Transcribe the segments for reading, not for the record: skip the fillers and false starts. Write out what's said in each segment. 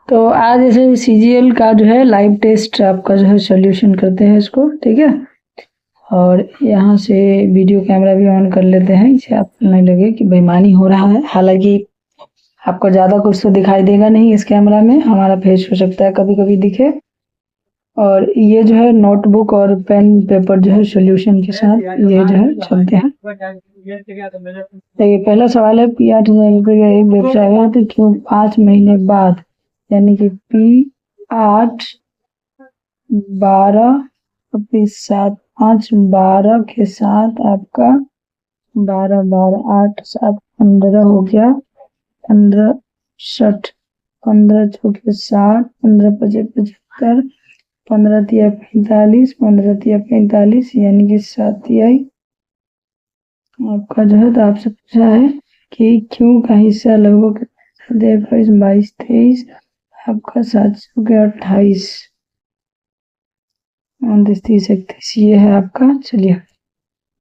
तो आज जैसे सीजीएल का जो है लाइव टेस्ट आपका जो है सोल्यूशन करते हैं इसको, ठीक है। और यहाँ से वीडियो कैमरा भी ऑन कर लेते हैं, इसे आपको नहीं लगे कि बेईमानी हो रहा है। हालांकि आपको ज़्यादा कुछ तो दिखाई देगा नहीं इस कैमरा में, हमारा फेस हो सकता है कभी कभी दिखे। और ये जो है नोटबुक और पेन पेपर जो है सोल्यूशन के साथ ये जो है चलते हैं। देखिए पहला सवाल है P8 का एक वेबसाइट है तो क्यों 5 महीने बाद, यानी कि P8 12 7 5 12 के साथ आपका 12 12 8 7 15 हो गया, 15 60 15 चौके 60 15 पचे 75 15 तिया 45 15 तिया 45 यानी कि 7 तिहाई आपका जो है। तो आपसे पूछा है कि क्यों का हिस्सा लगभग 22 23 आपका 7 के 28 29 30 31 ये है आपका। चलिए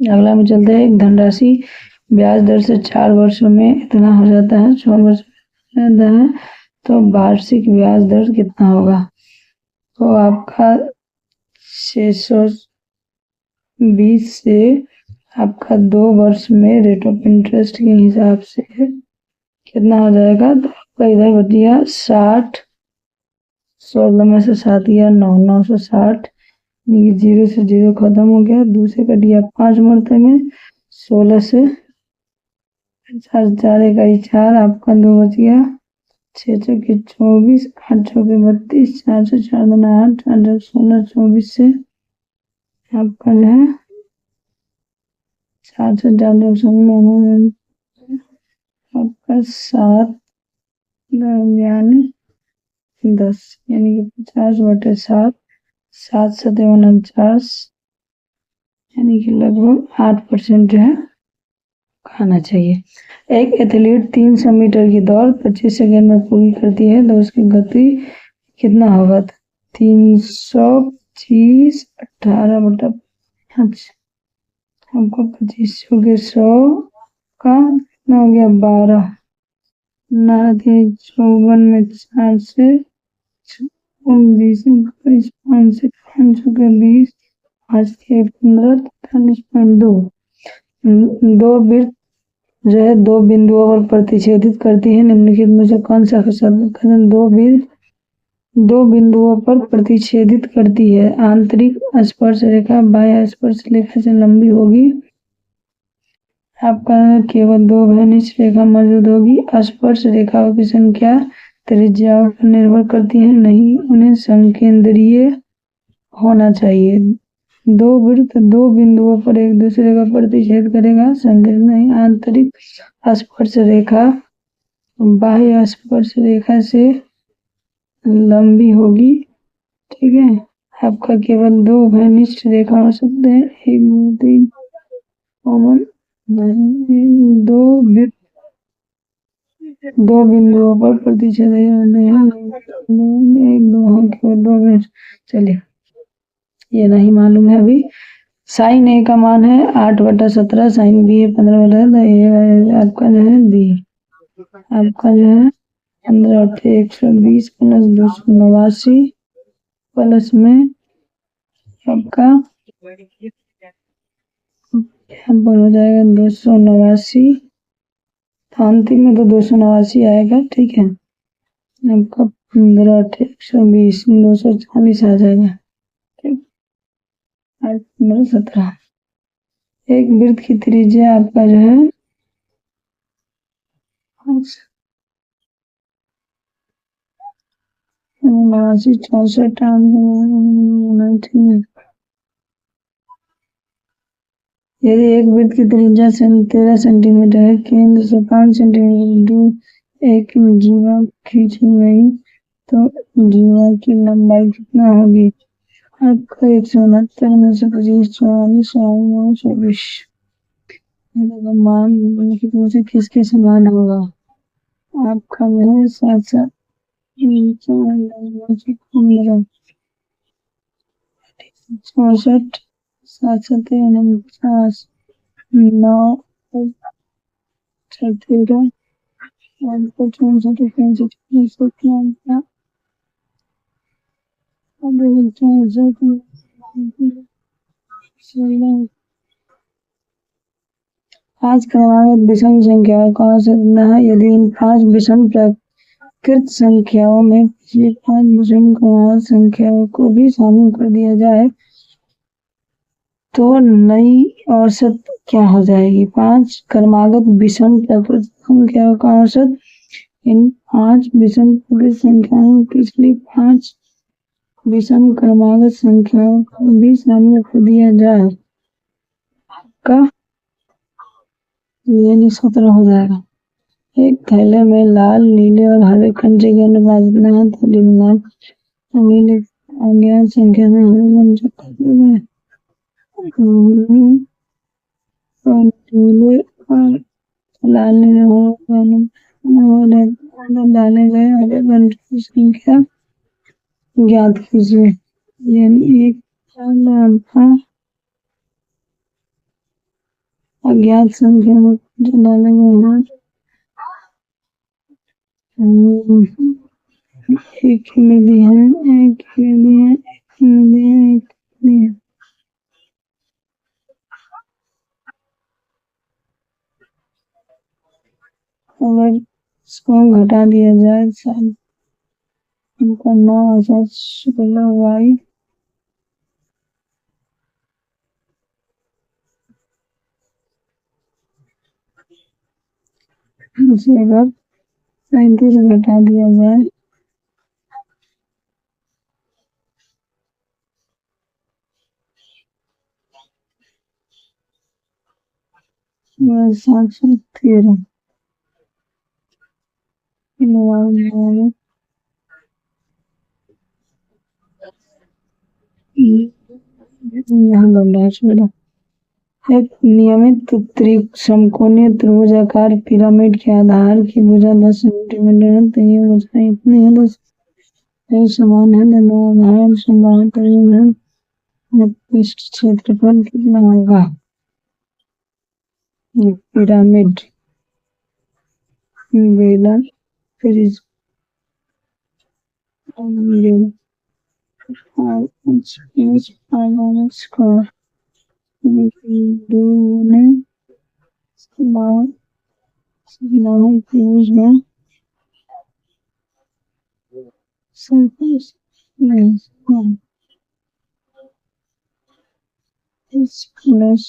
अगला में चलते हैं। एक धनराशि ब्याज दर से 4 वर्षों में इतना हो जाता है, 6 वर्ष में जाता है, तो वार्षिक ब्याज दर कितना होगा? तो आपका 620 से आपका 2 वर्ष में रेट ऑफ इंटरेस्ट के हिसाब से कितना हो जाएगा? तो आपका इधर बच गया 60, 16 में से 7 गया 9 9 से 60, जीरो से जीरो खत्म हो गया, 2 से कट गया 5 मरते में, 16 से 4 4 इकाई 4 आपका 2 बच गया, 6 चौके 24 8 चौके 32 4 से 4 दूना 8 8 16 24 से आपका जो है 4 से 4 आपका 7 यानी 10 यानी कि 50/7 7 7 49 यानी कि लगभग 8% जो है खाना चाहिए। एक एथलीट 300 मीटर की दौड़ 25 सेकंड में पूरी करती है तो उसकी गति कितना होगा? 325 18/5 हमको 25 के 100 का कितना हो गया 12 ना 54 में 4 से 20 5 से 5 के 20 5 के 15 43.2 दो वृत्त जो है 2 बिंदुओं पर प्रतिच्छेदित करती है, निम्नलिखित में से कौन सा कथन 2 बिंदुओं पर प्रतिच्छेदित करती है? आंतरिक स्पर्श रेखा बाह्य स्पर्श रेखा से लंबी होगी। आपका केवल 2 घनिष्ठ रेखा मौजूद होगी। स्पर्श रेखाओं की संख्या त्रिज्याओं पर निर्भर करती है, नहीं उन्हें संकेंद्रीय होना चाहिए। 2 वृत्त 2 बिंदुओं पर एक दूसरे का प्रतिच्छेद करेगा, संकेत नहीं। आंतरिक स्पर्श रेखा बाह्य स्पर्श रेखा से लंबी होगी, ठीक है। आपका केवल 2 घनिष्ठ रेखा हो सकते हैं, 1 2 3 कॉमन नहीं, 2 वृत्त 2 बिंदुओं पर प्रतिच्छेद नहीं, 1 2 हम केवल 2 वृत्त। चलिए ये नहीं मालूम है अभी। साइन ए का मान है 8/17, साइन बी है 15/, ये आपका जो है बी आपका जो है 15 120 प्लस 289 प्लस में आपका यहाँ पर हो जाएगा 289, अंतिम में तो 289 आएगा, ठीक है। आपका 15 120 240 आ जाएगा, ठीक। 17 एक वृत्त की त्रिज्या आपका जो है 89 64 यदि एक वृत्त की त्रिज्या 13 सेंटीमीटर है, केंद्र से 5 सेंटीमीटर दूर एक जीवा खींची गई तो जीवा की लंबाई कितना होगी? आपका 169 में से 25 44 24 मान कितने से किसके समान होगा? आपका जो है 7 7 64 7 7 49 9 13 पांच क्रमागत विषम संख्याओं का औसत न है। यदि इन 5 विषम प्राकृत संख्याओं में पिछली 5 विषम क्रमागत संख्याओं को भी शामिल कर दिया जाए तो नई औसत क्या हो जाएगी? 5 क्रमागत विषम प्राकृत संख्याओं का औसत। इन 5 विषम प्राकृत संख्याओं में पिछली 5 विषम क्रमागत संख्याओं को भी शामिल कर दिया जाए का ये 17 हो जाएगा। एक थैले में लाल, नीले और हरे कंचे के अनुपात कितना है? थैले में लाल नीले अज्ञात संख्या में हरे कंचे नीले और लाल नीले डाले गए हरे कंचे की संख्या ज्ञात कीजिए। यानी एक था अज्ञात संख्या में जो डाले गए हैं एक मिली है, एक मिली है, एक मिली है, एक मिली है। अगर इसको घटा दिया जाए शायद इनका 9,016 वाई इसे अगर 35 घटा दिया जाए यह 713 यहाँ बन रहा है छोड़ा। एक नियमित समकोणीय त्रिभुजाकार पिरामिड के आधार की भुजा 10 सेंटीमीटर है, तो ये भुजा इतनी है 10 समान है। दोनों आधार समान है। पृष्ठ क्षेत्रफल कितना होगा? पिरामिड बेला फिर प्लस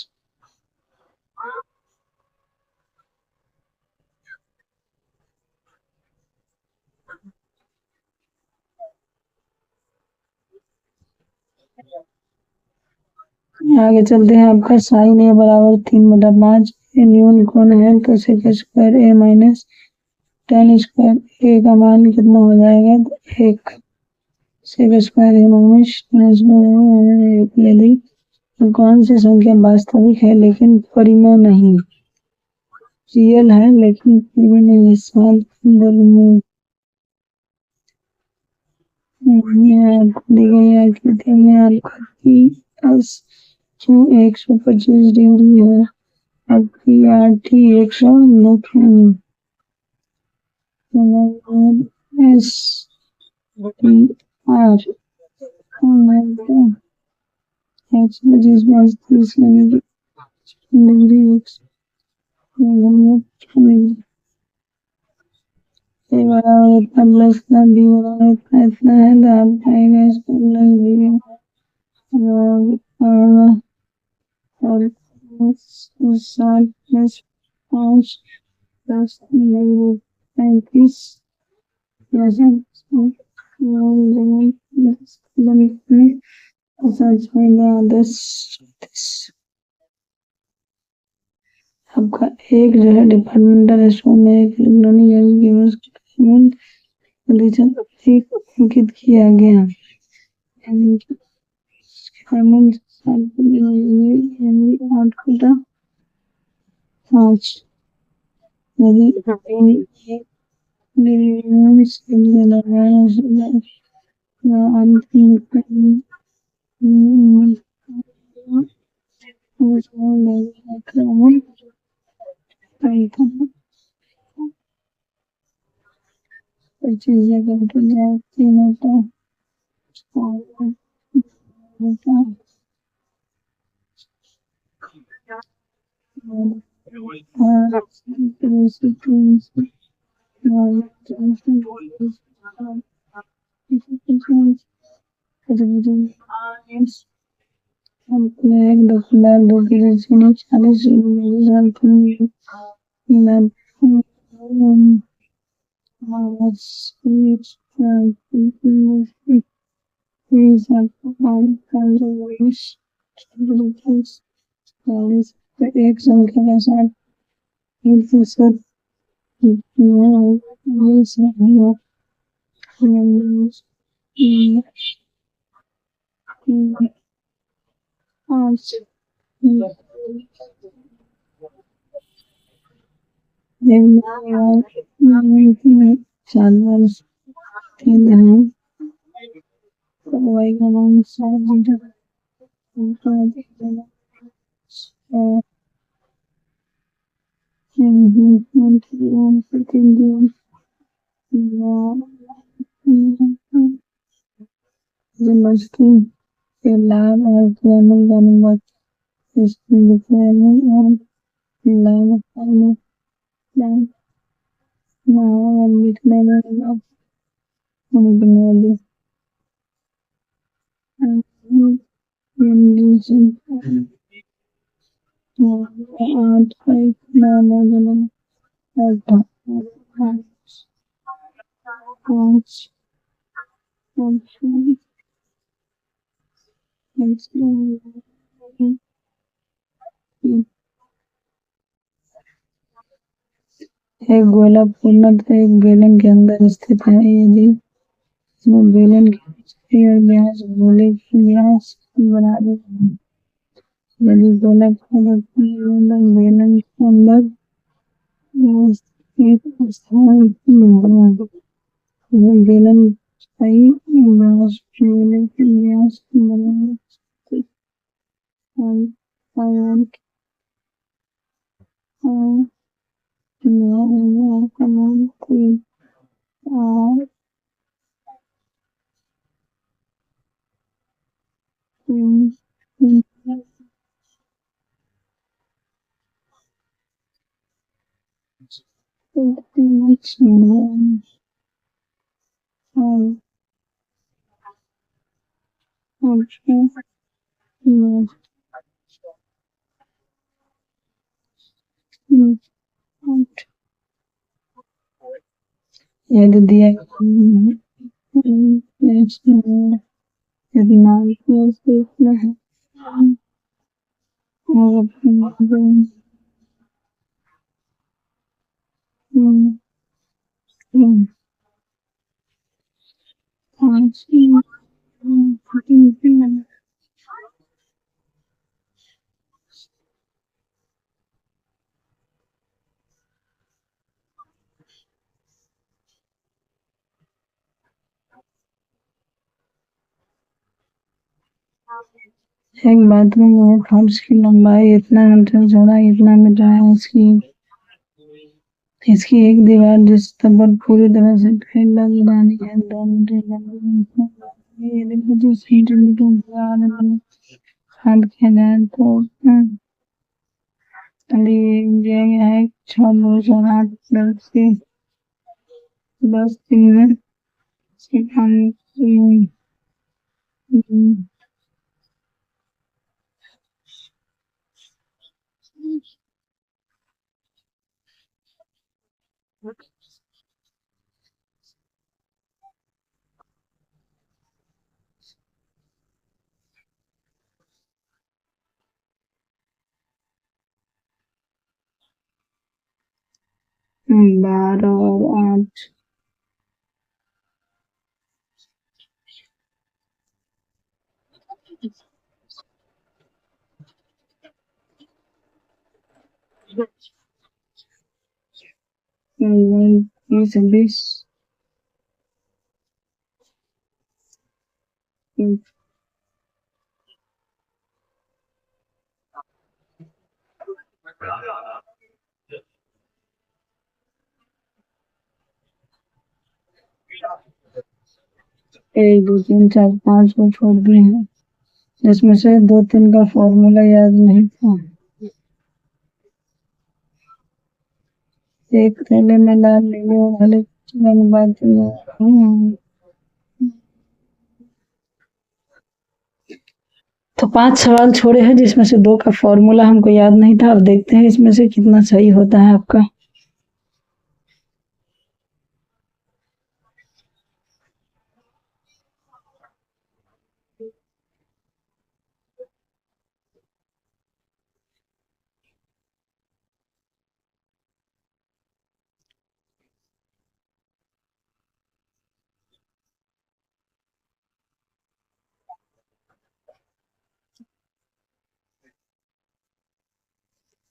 आगे चलते हैं। आपका साइन ए बराबर 3/5 न्यून कोण है तो सेक स्क्वायर ए माइनस tan स्क्वायर ए का मान कितना हो जाएगा? 1 सेक स्क्वायर ए माइनस tan स्क्वायर 1। यदि कौन सी संख्या वास्तविक है लेकिन परिमेय नहीं, रियल है लेकिन परिमेय नहीं? सवाल में दी गई आकृति में आपका क्यों 125 डिग्री है, आपकी RT 190 S T R degree A बराबर इतना प्लस इतना बी बराबर इतना इतना है तो आप पाएगा इसको प्लस बी और 7 प्लस 5 प्लस 35 आपका एक जो है डिपार्टमेंटल स्टोर में एक इलेक्ट्रॉनिक अंकित किया गया। चीजें करके जाती होता होता एक दुकानदार 2 किलो चीनी 40 रुपए एक संख्या के साथ जानवर दवाई का नाम यूनिवर्सिटी के लाभ और ग्रामीण जानवर और लाभ लिखने में आठ पाँच एक गोला पूर्णतः एक बेलन के अंदर स्थित है यदि इसमें बेलन की ऊंचाई और व्यास गोले की व्यास के बराबर है यदि गोला बेलन के अंदर एक स्थान बेलन ऊंचाई व्यास गोले के व्यास के बराबर और यदि दिया यदि नाम देखना है एक बाथरूम में फर्श की लंबाई इतना है चौड़ाई इतना मीटर है इसकी एक दीवार जिस पर पूरी तरह से फैला गिरानी है 2 मीटर यदि 25 सेंटीमीटर काट किया जाए तो दिया गया है 6 10 के 10 दिन में से काम बारह और 8 20 20 1 2 3 4 5 को छोड़ दिए हैं, जिसमें से 2 3 का फॉर्मूला याद नहीं था। एक थैले में लाल नीले और हरे रंग बांटे गए। तो 5 सवाल छोड़े हैं, जिसमें से 2 का फॉर्मूला हमको याद नहीं था। अब देखते हैं इसमें से कितना सही होता है आपका।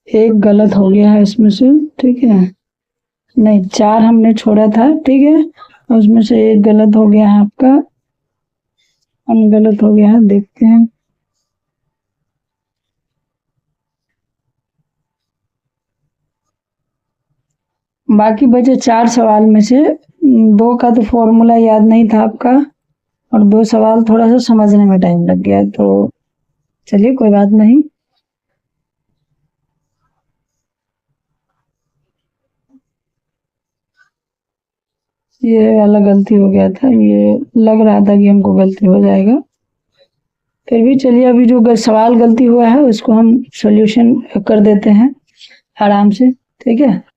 एक गलत हो गया है इसमें से, ठीक है। नहीं, 4 हमने छोड़ा था, ठीक है। और उसमें से एक गलत हो गया है आपका, गलत हो गया है, देखते हैं। बाकी बचे 4 सवाल में से 2 का तो फॉर्मूला याद नहीं था आपका, और 2 सवाल थोड़ा सा समझने में टाइम लग गया। तो चलिए, कोई बात नहीं। ये वाला गलती हो गया था, ये लग रहा था कि हमको गलती हो जाएगा। फिर भी चलिए, अभी जो सवाल गलती हुआ है उसको हम सॉल्यूशन कर देते हैं आराम से, ठीक है।